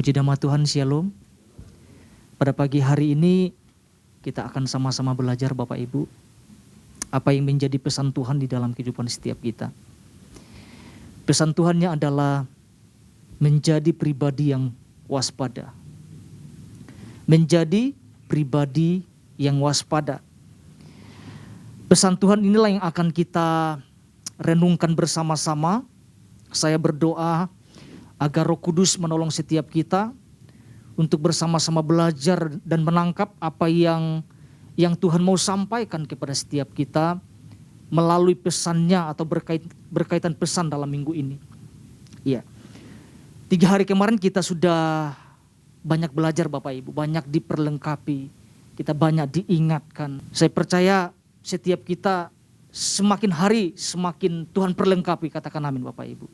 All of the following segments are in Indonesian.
Puji nama Tuhan, Shalom. Pada pagi hari ini kita akan sama-sama belajar Bapak Ibu, apa yang menjadi pesan Tuhan di dalam kehidupan setiap kita. Pesan Tuhannya adalah menjadi pribadi yang waspada. Menjadi pribadi yang waspada. Pesan Tuhan inilah yang akan kita renungkan bersama-sama. Saya berdoa agar Roh Kudus menolong setiap kita untuk bersama-sama belajar dan menangkap apa yang Tuhan mau sampaikan kepada setiap kita melalui pesannya atau berkaitan pesan dalam minggu ini. Ya, 3 hari kemarin kita sudah banyak belajar Bapak Ibu, banyak diperlengkapi, kita banyak diingatkan. Saya percaya setiap kita semakin hari semakin Tuhan perlengkapi, katakan amin Bapak Ibu.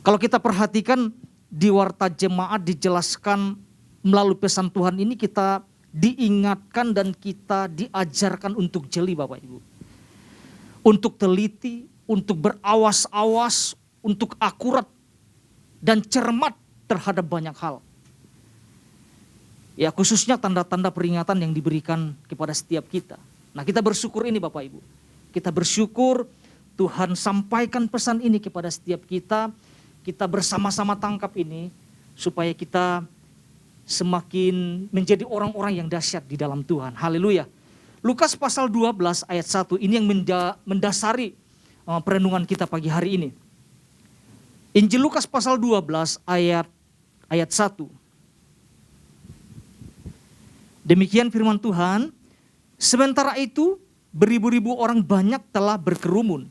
Kalau kita perhatikan di warta jemaat dijelaskan melalui pesan Tuhan ini kita diingatkan dan kita diajarkan untuk jeli Bapak Ibu. Untuk teliti, untuk berawas-awas, untuk akurat dan cermat terhadap banyak hal. Ya, khususnya tanda-tanda peringatan yang diberikan kepada setiap kita. Nah, kita bersyukur ini Bapak Ibu. Kita bersyukur Tuhan sampaikan pesan ini kepada setiap kita. Kita bersama-sama tangkap ini supaya kita semakin menjadi orang-orang yang dahsyat di dalam Tuhan. Haleluya. Lukas pasal 12 ayat 1 ini yang mendasari perenungan kita pagi hari ini. Injil Lukas pasal 12 ayat 1. Demikian firman Tuhan. Sementara itu beribu-ribu orang banyak telah berkerumun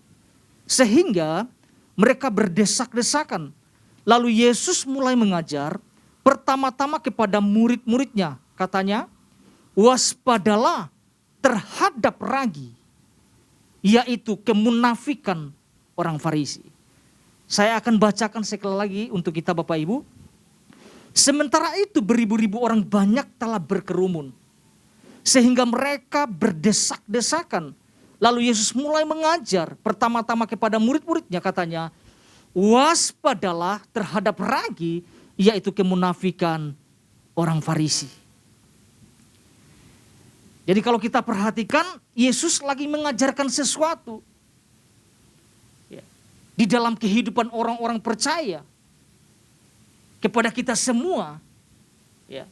sehingga mereka berdesak-desakan. Lalu Yesus mulai mengajar pertama-tama kepada murid-muridnya. Katanya, waspadalah terhadap ragi, yaitu kemunafikan orang Farisi. Saya akan bacakan sekali lagi untuk kita Bapak Ibu. Sementara itu beribu-ribu orang banyak telah berkerumun, sehingga mereka berdesak-desakan. Lalu Yesus mulai mengajar pertama-tama kepada murid-muridnya, katanya, waspadalah terhadap ragi, yaitu kemunafikan orang Farisi. Jadi kalau kita perhatikan, Yesus lagi mengajarkan sesuatu ya, di dalam kehidupan orang-orang percaya kepada kita semua. Ya,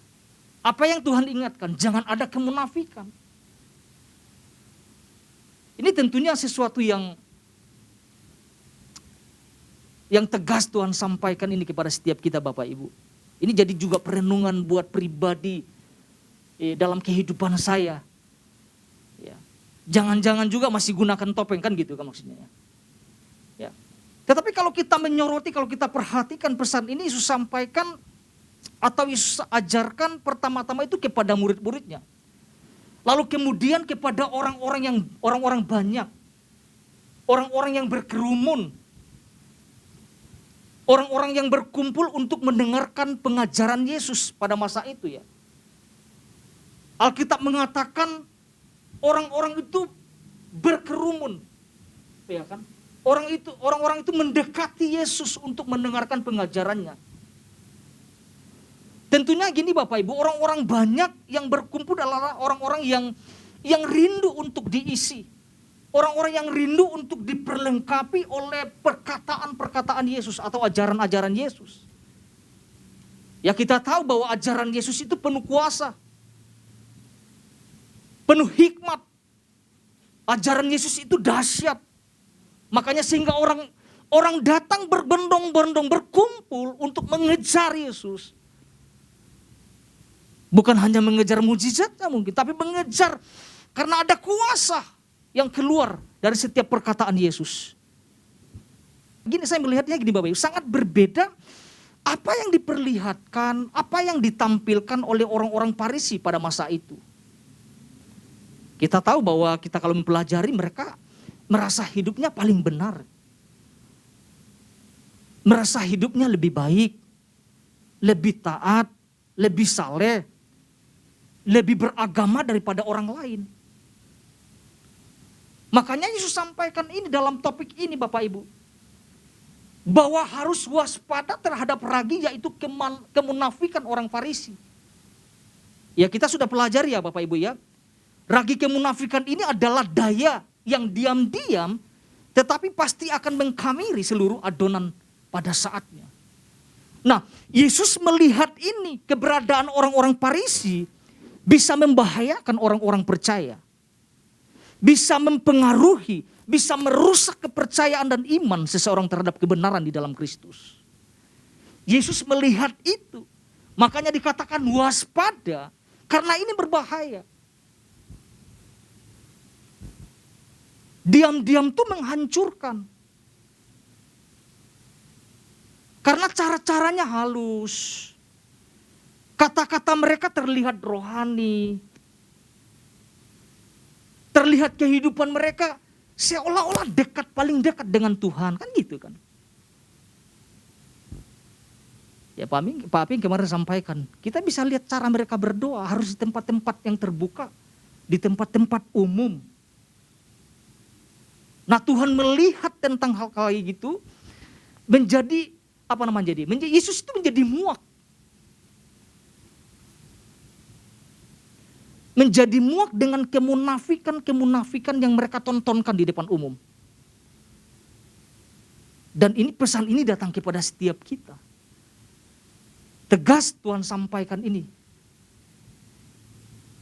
apa yang Tuhan ingatkan? Jangan ada kemunafikan. Ini tentunya sesuatu yang tegas Tuhan sampaikan ini kepada setiap kita Bapak Ibu. Ini jadi juga perenungan buat pribadi dalam kehidupan saya. Ya. Jangan-jangan juga masih gunakan topeng kan gitu kan maksudnya. Ya. Tetapi kalau kita menyoroti, kalau kita perhatikan pesan ini Yesus sampaikan atau Yesus ajarkan pertama-tama itu kepada murid-muridnya. Lalu kemudian kepada orang-orang banyak. Orang-orang yang berkerumun. Orang-orang yang berkumpul untuk mendengarkan pengajaran Yesus pada masa itu ya. Alkitab mengatakan orang-orang itu berkerumun. Ya kan? Orang-orang itu mendekati Yesus untuk mendengarkan pengajarannya. Tentunya gini Bapak Ibu, orang-orang banyak yang berkumpul adalah orang-orang yang rindu untuk diisi. Orang-orang yang rindu untuk diperlengkapi oleh perkataan-perkataan Yesus atau ajaran-ajaran Yesus. Ya kita tahu bahwa ajaran Yesus itu penuh kuasa. Penuh hikmat. Ajaran Yesus itu dahsyat. Makanya sehingga orang datang berbondong-bondong berkumpul untuk mengejar Yesus. Bukan hanya mengejar mujizatnya mungkin, tapi mengejar karena ada kuasa yang keluar dari setiap perkataan Yesus. Gini saya melihatnya gini Bapak Ibu, sangat berbeda apa yang diperlihatkan, apa yang ditampilkan oleh orang-orang Farisi pada masa itu. Kita tahu bahwa kita kalau mempelajari mereka merasa hidupnya paling benar. Merasa hidupnya lebih baik, lebih taat, lebih saleh, lebih beragama daripada orang lain. Makanya Yesus sampaikan ini dalam topik ini Bapak Ibu. bahwa harus waspada terhadap ragi, yaitu kemunafikan orang Farisi. Ya, kita sudah pelajari ya Bapak Ibu ya. Ragi kemunafikan ini adalah daya yang diam-diam tetapi pasti akan mengkamiri seluruh adonan pada saatnya. Nah, Yesus melihat ini, keberadaan orang-orang Farisi bisa membahayakan orang-orang percaya. Bisa mempengaruhi, bisa merusak kepercayaan dan iman seseorang terhadap kebenaran di dalam Kristus. Yesus melihat itu, makanya dikatakan waspada, karena ini berbahaya. Diam-diam tuh menghancurkan. Karena cara-caranya halus. Kata-kata mereka terlihat rohani. Terlihat kehidupan mereka seolah-olah dekat, paling dekat dengan Tuhan. Kan gitu kan. Ya Pak Aping kemarin sampaikan. Kita bisa lihat cara mereka berdoa harus di tempat-tempat yang terbuka. Di tempat-tempat umum. Nah, Tuhan melihat tentang hal kayak gitu. Menjadi Yesus itu menjadi muak. Menjadi muak dengan kemunafikan yang mereka tontonkan di depan umum. Dan ini pesan ini datang kepada setiap kita. Tegas Tuhan sampaikan ini.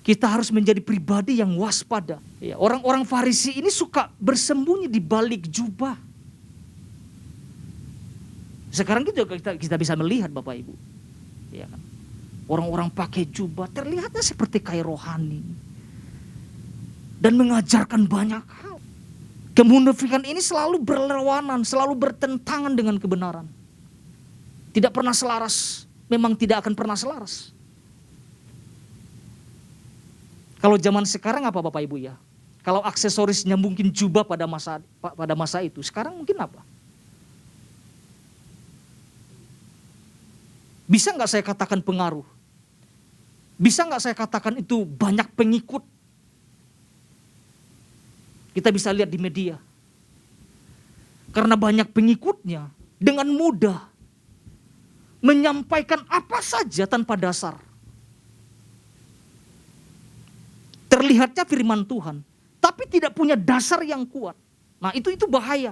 Kita harus menjadi pribadi yang waspada. Ya, orang-orang Farisi ini suka bersembunyi di balik jubah. Sekarang kita bisa melihat Bapak Ibu. Ya kan? Orang-orang pakai jubah terlihatnya seperti kayak rohani. Dan mengajarkan banyak hal. Kemunafikan ini selalu berlawanan, selalu bertentangan dengan kebenaran. Tidak pernah selaras, memang tidak akan pernah selaras. Kalau zaman sekarang apa Bapak Ibu ya? Kalau aksesorisnya mungkin jubah pada masa itu, sekarang mungkin apa? Bisa nggak saya katakan pengaruh? Bisa nggak saya katakan itu banyak pengikut? Kita bisa lihat di media. Karena banyak pengikutnya, dengan mudah menyampaikan apa saja tanpa dasar. Terlihatnya firman Tuhan, tapi tidak punya dasar yang kuat. Nah, itu bahaya.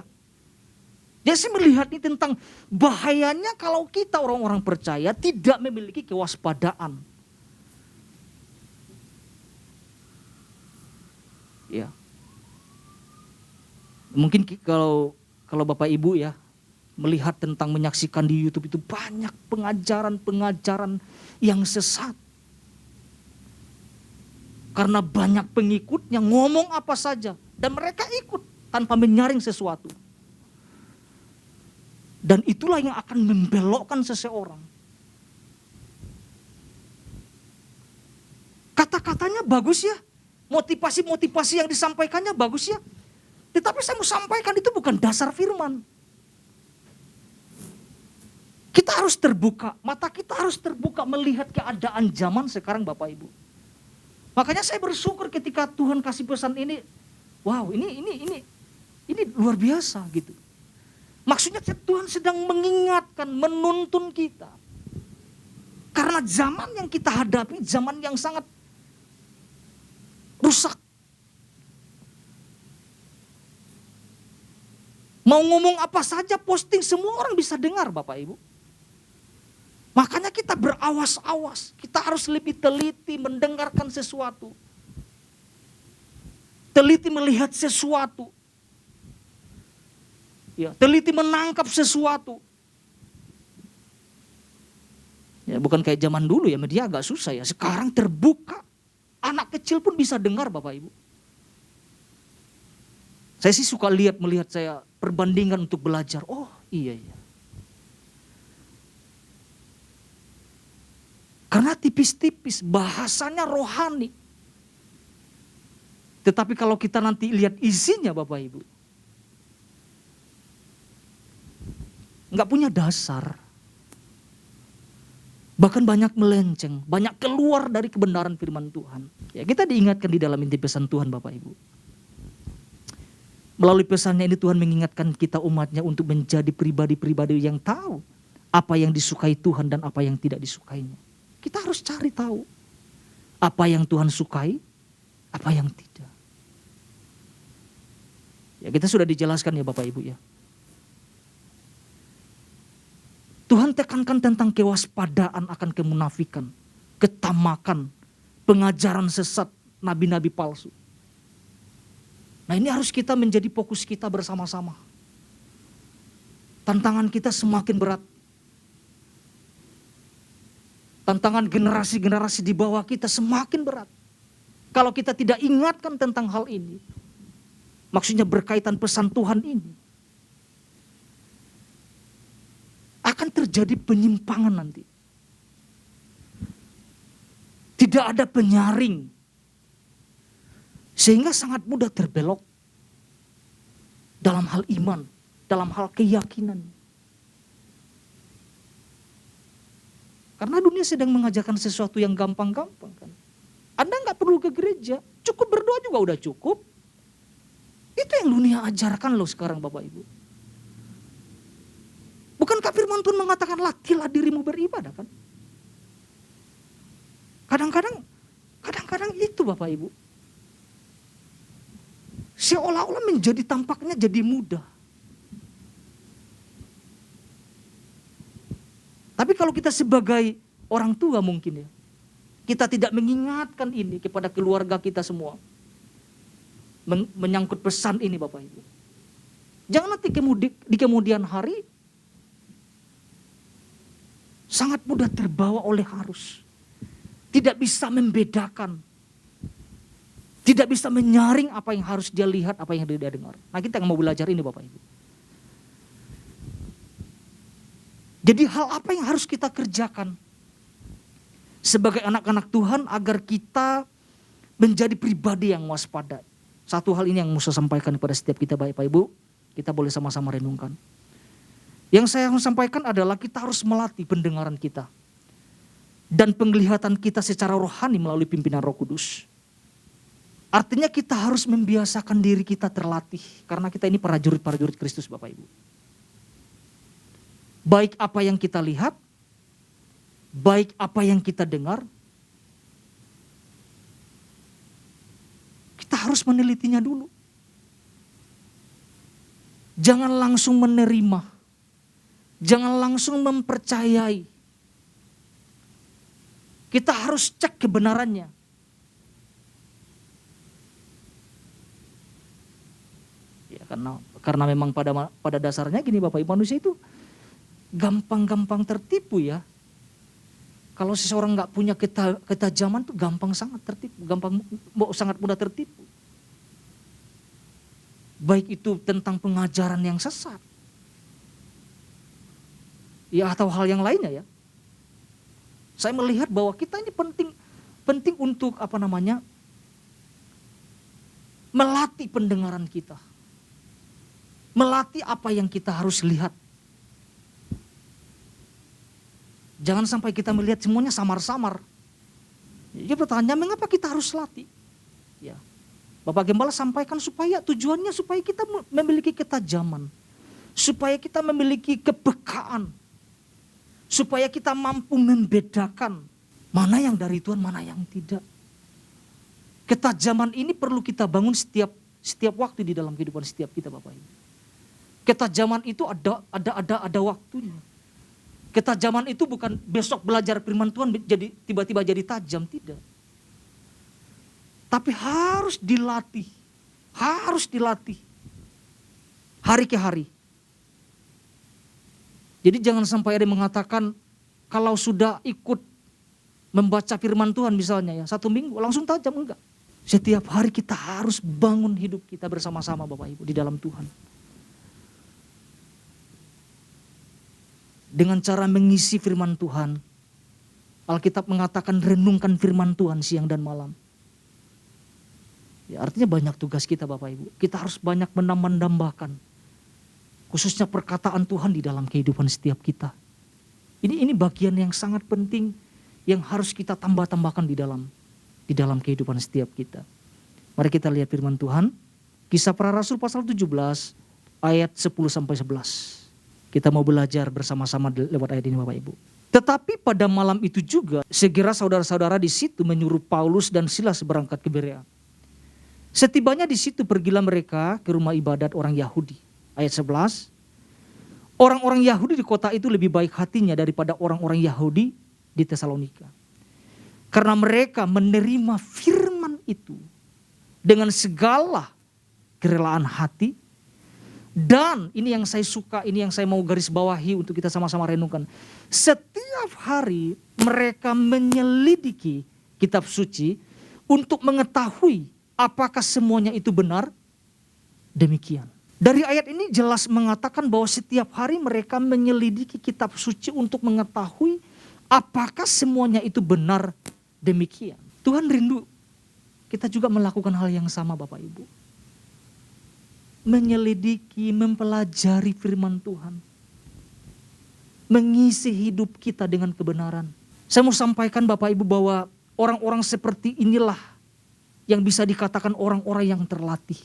Jadi saya melihat ini tentang bahayanya kalau kita orang-orang percaya tidak memiliki kewaspadaan. Ya. Mungkin kalau Bapak Ibu ya melihat tentang menyaksikan di YouTube itu banyak pengajaran-pengajaran yang sesat. Karena banyak pengikutnya ngomong apa saja dan mereka ikut tanpa menyaring sesuatu. Dan itulah yang akan membelokkan seseorang. Kata-katanya bagus ya. Motivasi-motivasi yang disampaikannya bagus ya. Tetapi saya mau sampaikan itu bukan dasar firman. Kita harus terbuka, mata kita harus terbuka melihat keadaan zaman sekarang Bapak Ibu. Makanya saya bersyukur ketika Tuhan kasih pesan ini. Wow, ini luar biasa gitu. Maksudnya Tuhan sedang mengingatkan, menuntun kita. Karena zaman yang kita hadapi, zaman yang sangat rusak. Mau ngomong apa saja, posting, semua orang bisa dengar Bapak Ibu. Makanya kita berawas-awas, kita harus lebih teliti mendengarkan sesuatu. Teliti melihat sesuatu. Ya, teliti menangkap sesuatu. Ya, bukan kayak zaman dulu ya, media agak susah ya. Sekarang terbuka. Anak kecil pun bisa dengar Bapak Ibu. Saya sih suka melihat saya perbandingan untuk belajar. Oh iya. Karena tipis-tipis, bahasanya rohani. Tetapi kalau kita nanti lihat isinya Bapak Ibu. Enggak punya dasar. Bahkan banyak melenceng, banyak keluar dari kebenaran firman Tuhan. Ya, kita diingatkan di dalam inti pesan Tuhan Bapak Ibu. Melalui pesannya ini Tuhan mengingatkan kita umatnya untuk menjadi pribadi-pribadi yang tahu apa yang disukai Tuhan dan apa yang tidak disukainya. Kita harus cari tahu apa yang Tuhan sukai, apa yang tidak. Ya, kita sudah dijelaskan ya Bapak Ibu ya. Tuhan tekankan tentang kewaspadaan akan kemunafikan, ketamakan, pengajaran sesat, nabi-nabi palsu. Nah, ini harus kita menjadi fokus kita bersama-sama. Tantangan kita semakin berat. Tantangan generasi-generasi di bawah kita semakin berat. Kalau kita tidak ingatkan tentang hal ini, maksudnya berkaitan pesan Tuhan ini, akan terjadi penyimpangan nanti. Tidak ada penyaring. Sehingga sangat mudah terbelok dalam hal iman, dalam hal keyakinan. Karena dunia sedang mengajarkan sesuatu yang gampang-gampang kan. Anda nggak perlu ke gereja, cukup berdoa juga udah cukup. Itu yang dunia ajarkan loh sekarang Bapak Ibu. Bukankah firman Tuhan mengatakan latihlah dirimu beribadah kan? Kadang-kadang itu Bapak Ibu. Seolah-olah menjadi tampaknya jadi mudah. Tapi kalau kita sebagai orang tua mungkin ya, kita tidak mengingatkan ini kepada keluarga kita semua. Menyangkut pesan ini Bapak Ibu. Jangan nanti di kemudian hari sangat mudah terbawa oleh arus. Tidak bisa membedakan. Tidak bisa menyaring apa yang harus dia lihat, apa yang dia dengar. Nah, kita mau belajar ini Bapak Ibu. Jadi hal apa yang harus kita kerjakan sebagai anak-anak Tuhan agar kita menjadi pribadi yang waspada. Satu hal ini yang mau saya sampaikan kepada setiap kita Bapak Ibu. Kita boleh sama-sama renungkan. Yang saya mau sampaikan adalah kita harus melatih pendengaran kita. Dan penglihatan kita secara rohani melalui pimpinan Roh Kudus. Artinya kita harus membiasakan diri kita terlatih. Karena kita ini prajurit-prajurit Kristus Bapak Ibu. Baik apa yang kita lihat, baik apa yang kita dengar, kita harus menelitinya dulu. Jangan langsung menerima, jangan langsung mempercayai. Kita harus cek kebenarannya. Ya, karena memang pada dasarnya gini Bapak Ibu, manusia itu gampang-gampang tertipu ya. Kalau seseorang nggak punya ketajaman tuh gampang sangat tertipu, sangat mudah tertipu. Baik itu tentang pengajaran yang sesat, ya atau hal yang lainnya ya. Saya melihat bahwa kita ini penting untuk melatih pendengaran kita, melatih apa yang kita harus lihat. Jangan sampai kita melihat semuanya samar-samar. Jadi pertanyaan, mengapa kita harus latih? Ya, Bapak Gembala sampaikan tujuannya supaya kita memiliki ketajaman, supaya kita memiliki kepekaan, supaya kita mampu membedakan mana yang dari Tuhan, mana yang tidak. Ketajaman ini perlu kita bangun setiap waktu di dalam kehidupan setiap kita Bapak Ibu. Ketajaman itu ada waktunya. Ketajaman itu bukan besok belajar firman Tuhan jadi tiba-tiba jadi tajam, tidak. Tapi harus dilatih hari ke hari. Jadi jangan sampai ada yang mengatakan kalau sudah ikut membaca firman Tuhan misalnya ya 1 minggu langsung tajam, enggak. Setiap hari kita harus bangun hidup kita bersama-sama Bapak Ibu di dalam Tuhan. Dengan cara mengisi firman Tuhan. Alkitab mengatakan renungkan firman Tuhan siang dan malam. Ya, artinya banyak tugas kita Bapak Ibu. Kita harus banyak menambahkan. Khususnya perkataan Tuhan di dalam kehidupan setiap kita. Ini bagian yang sangat penting yang harus kita tambahkan di dalam kehidupan setiap kita. Mari kita lihat firman Tuhan Kisah Para Rasul pasal 17 ayat 10-11. Kita mau belajar bersama-sama lewat ayat ini Bapak Ibu. Tetapi pada malam itu juga segera saudara-saudara di situ menyuruh Paulus dan Silas berangkat ke Berea. Setibanya di situ pergilah mereka ke rumah ibadat orang Yahudi. Ayat 11. Orang-orang Yahudi di kota itu lebih baik hatinya daripada orang-orang Yahudi di Tesalonika. Karena mereka menerima firman itu dengan segala kerelaan hati. Dan ini yang saya suka, ini yang saya mau garis bawahi untuk kita sama-sama renungkan. Setiap hari mereka menyelidiki kitab suci untuk mengetahui apakah semuanya itu benar. Demikian. Dari ayat ini jelas mengatakan bahwa setiap hari mereka menyelidiki kitab suci untuk mengetahui apakah semuanya itu benar. Demikian. Tuhan rindu kita juga melakukan hal yang sama Bapak Ibu. Menyelidiki, mempelajari firman Tuhan. Mengisi hidup kita dengan kebenaran. Saya mau sampaikan Bapak Ibu bahwa orang-orang seperti inilah yang bisa dikatakan orang-orang yang terlatih.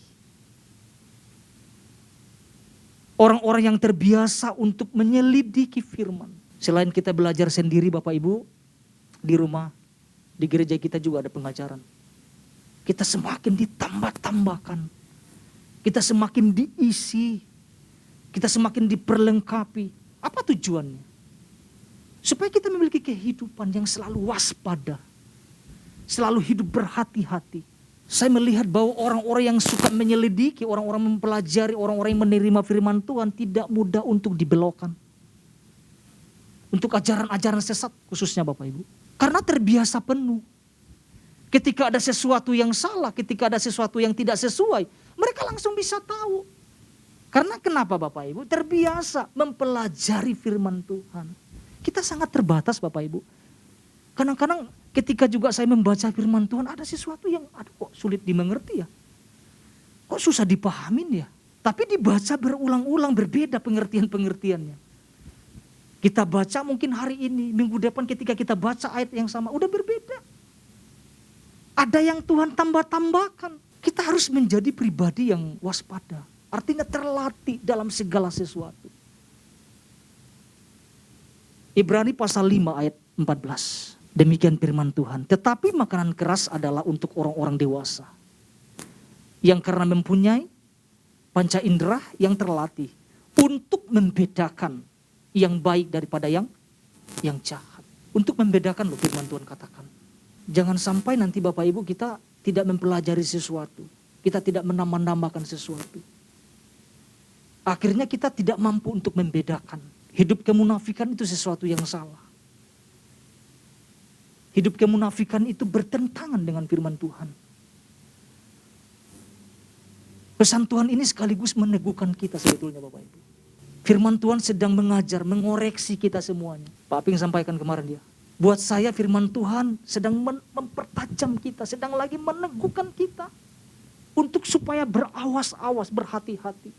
Orang-orang yang terbiasa untuk menyelidiki firman. Selain kita belajar sendiri Bapak Ibu, di rumah, di gereja kita juga ada pengajaran. Kita semakin ditambah-tambahkan. Kita semakin diisi. Kita semakin diperlengkapi. Apa tujuannya? Supaya kita memiliki kehidupan yang selalu waspada. Selalu hidup berhati-hati. Saya melihat bahwa orang-orang yang suka menyelidiki, orang-orang mempelajari, orang-orang yang menerima firman Tuhan tidak mudah untuk dibelokkan. Untuk ajaran-ajaran sesat khususnya Bapak Ibu. Karena terbiasa penuh. Ketika ada sesuatu yang salah, ketika ada sesuatu yang tidak sesuai, mereka langsung bisa tahu. Karena kenapa Bapak Ibu? Terbiasa mempelajari firman Tuhan. Kita sangat terbatas Bapak Ibu. Kadang-kadang ketika juga saya membaca firman Tuhan, ada sesuatu yang kok sulit dimengerti ya. Kok susah dipahamin ya. Tapi dibaca berulang-ulang berbeda pengertian-pengertiannya. Kita baca mungkin hari ini, minggu depan ketika kita baca ayat yang sama, udah berbeda. Ada yang Tuhan tambah-tambahkan. Kita harus menjadi pribadi yang waspada. Artinya terlatih dalam segala sesuatu. Ibrani pasal 5 ayat 14. Demikian firman Tuhan. Tetapi makanan keras adalah untuk orang-orang dewasa. Yang karena mempunyai panca indera yang terlatih. Untuk membedakan yang baik daripada yang jahat. Untuk membedakan loh firman Tuhan katakan. Jangan sampai nanti Bapak Ibu kita tidak mempelajari sesuatu. Kita tidak menambah-nambahkan sesuatu. Akhirnya kita tidak mampu untuk membedakan. Hidup kemunafikan itu sesuatu yang salah. Hidup kemunafikan itu bertentangan dengan firman Tuhan. Pesan Tuhan ini sekaligus meneguhkan kita sebetulnya Bapak Ibu. Firman Tuhan sedang mengajar, mengoreksi kita semuanya. Pak Aping sampaikan kemarin dia. Buat saya firman Tuhan sedang mempertajam kita, sedang lagi meneguhkan kita. Untuk supaya berawas-awas, berhati-hati.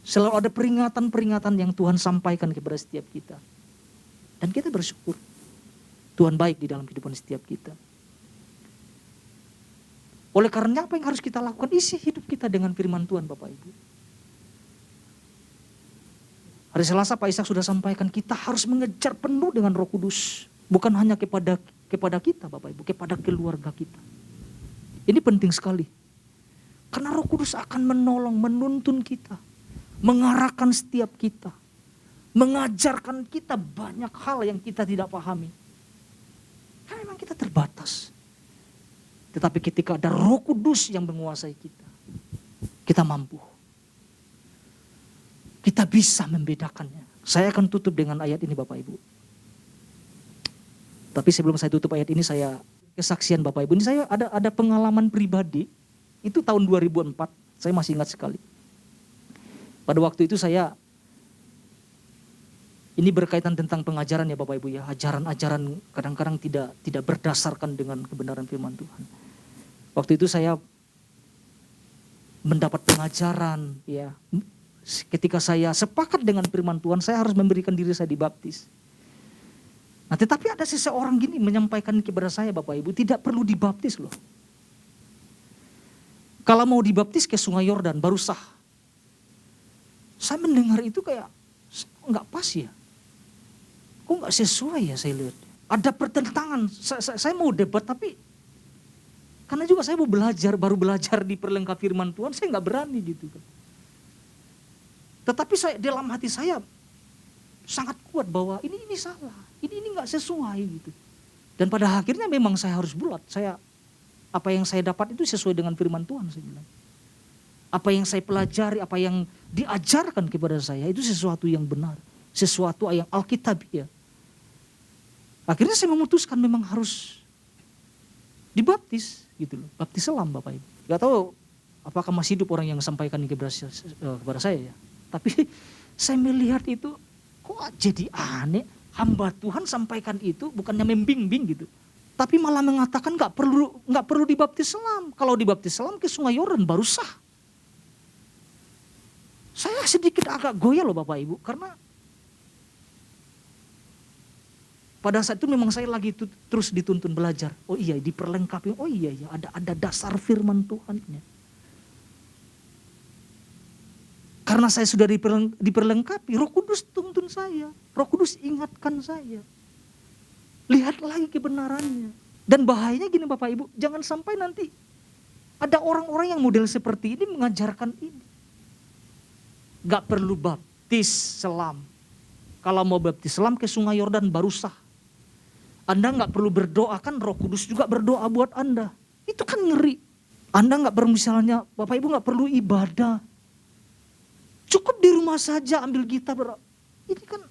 Selalu ada peringatan-peringatan yang Tuhan sampaikan kepada setiap kita. Dan kita bersyukur. Tuhan baik di dalam kehidupan setiap kita. Oleh karena apa yang harus kita lakukan? Isi hidup kita dengan firman Tuhan Bapak Ibu. Hari Selasa Pak Ishak sudah sampaikan kita harus mengejar penuh dengan Roh Kudus. Bukan hanya kepada kita Bapak Ibu, kepada keluarga kita. Ini penting sekali. Karena Roh Kudus akan menolong, menuntun kita. Mengarahkan setiap kita. Mengajarkan kita banyak hal yang kita tidak pahami. Karena memang kita terbatas. Tetapi ketika ada Roh Kudus yang menguasai kita, kita mampu. Kita bisa membedakannya. Saya akan tutup dengan ayat ini Bapak Ibu. Tapi sebelum saya tutup ayat ini, saya kesaksian Bapak Ibu. Ini saya ada pengalaman pribadi. Itu tahun 2004, saya masih ingat sekali. Pada waktu itu saya, ini berkaitan tentang pengajaran ya Bapak Ibu ya. Ajaran-ajaran kadang-kadang tidak berdasarkan dengan kebenaran firman Tuhan. Waktu itu saya mendapat pengajaran ya. Ketika saya sepakat dengan firman Tuhan, saya harus memberikan diri saya dibaptis. Nah tetapi ada seseorang gini menyampaikan kepada saya Bapak Ibu, tidak perlu dibaptis loh. Kalau mau dibaptis ke Sungai Yordan baru sah. Saya mendengar itu kayak nggak pas ya. Kok nggak sesuai ya saya lihat. Ada pertentangan. Saya mau debat tapi karena juga saya mau belajar, baru belajar di perlengkap firman Tuhan, saya nggak berani gitu kan. Tetapi saya dalam hati saya sangat kuat bahwa ini salah, ini nggak sesuai gitu. Dan pada akhirnya memang saya harus bulat. Apa yang saya dapat itu sesuai dengan firman Tuhan, saya bilang. Apa yang saya pelajari, apa yang diajarkan kepada saya itu sesuatu yang benar, sesuatu yang alkitabiah. Akhirnya saya memutuskan memang harus dibaptis gitu loh, baptis selam Bapak Ibu. Gak tahu apakah masih hidup orang yang sampaikan ini kepada saya ya. Tapi saya melihat itu kok jadi aneh, hamba Tuhan sampaikan itu bukannya membimbing gitu. Tapi malah mengatakan nggak perlu dibaptis selam. Kalau dibaptis selam ke Sungai Yordan baru sah. Saya sedikit agak goyah loh Bapak Ibu, karena pada saat itu memang saya lagi terus dituntun belajar. Oh iya, diperlengkapi. Oh iya, ada dasar firman Tuhannya. Karena saya sudah diperlengkapi, Roh Kudus tuntun saya. Roh Kudus ingatkan saya. Lihat lagi kebenarannya. Dan bahayanya gini Bapak Ibu, jangan sampai nanti ada orang-orang yang model seperti ini mengajarkan ini. Gak perlu baptis selam. Kalau mau baptis selam ke Sungai Yordan baru sah. Anda gak perlu berdoa, kan Roh Kudus juga berdoa buat Anda. Itu kan ngeri. Anda gak perlu, misalnya Bapak Ibu gak perlu ibadah. Cukup di rumah saja ambil gitar. Ini kan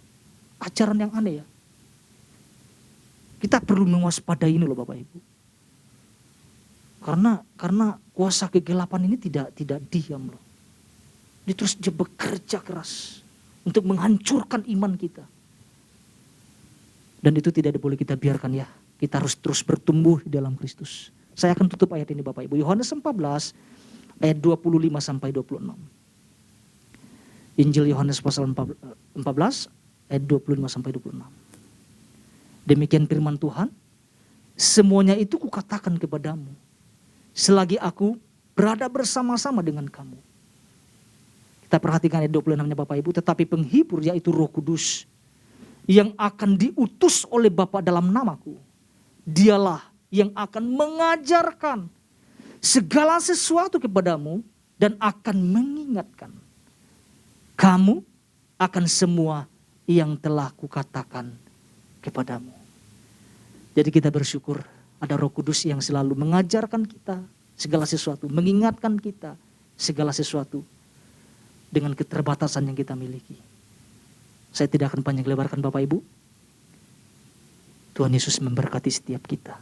ajaran yang aneh ya. Kita perlu mewaspadai ini loh Bapak Ibu. Karena kuasa kegelapan ini tidak diam loh. Dia terus bekerja keras untuk menghancurkan iman kita. Dan itu tidak boleh kita biarkan ya. Kita harus terus bertumbuh di dalam Kristus. Saya akan tutup ayat ini Bapak Ibu. Yohanes 14 ayat 25 sampai 26. Injil Yohanes pasal 14 ayat 25 sampai 26. Demikian firman Tuhan, semuanya itu kukatakan kepadamu, selagi aku berada bersama-sama dengan kamu. Kita perhatikan ayat 26-nya Bapak Ibu, tetapi penghibur yaitu Roh Kudus, yang akan diutus oleh Bapa dalam namaku, dialah yang akan mengajarkan segala sesuatu kepadamu dan akan mengingatkan kamu akan semua yang telah kukatakan kepadamu. Jadi kita bersyukur ada Roh Kudus yang selalu mengajarkan kita segala sesuatu, mengingatkan kita segala sesuatu dengan keterbatasan yang kita miliki. Saya tidak akan panjang lebarkan Bapak Ibu. Tuhan Yesus memberkati setiap kita.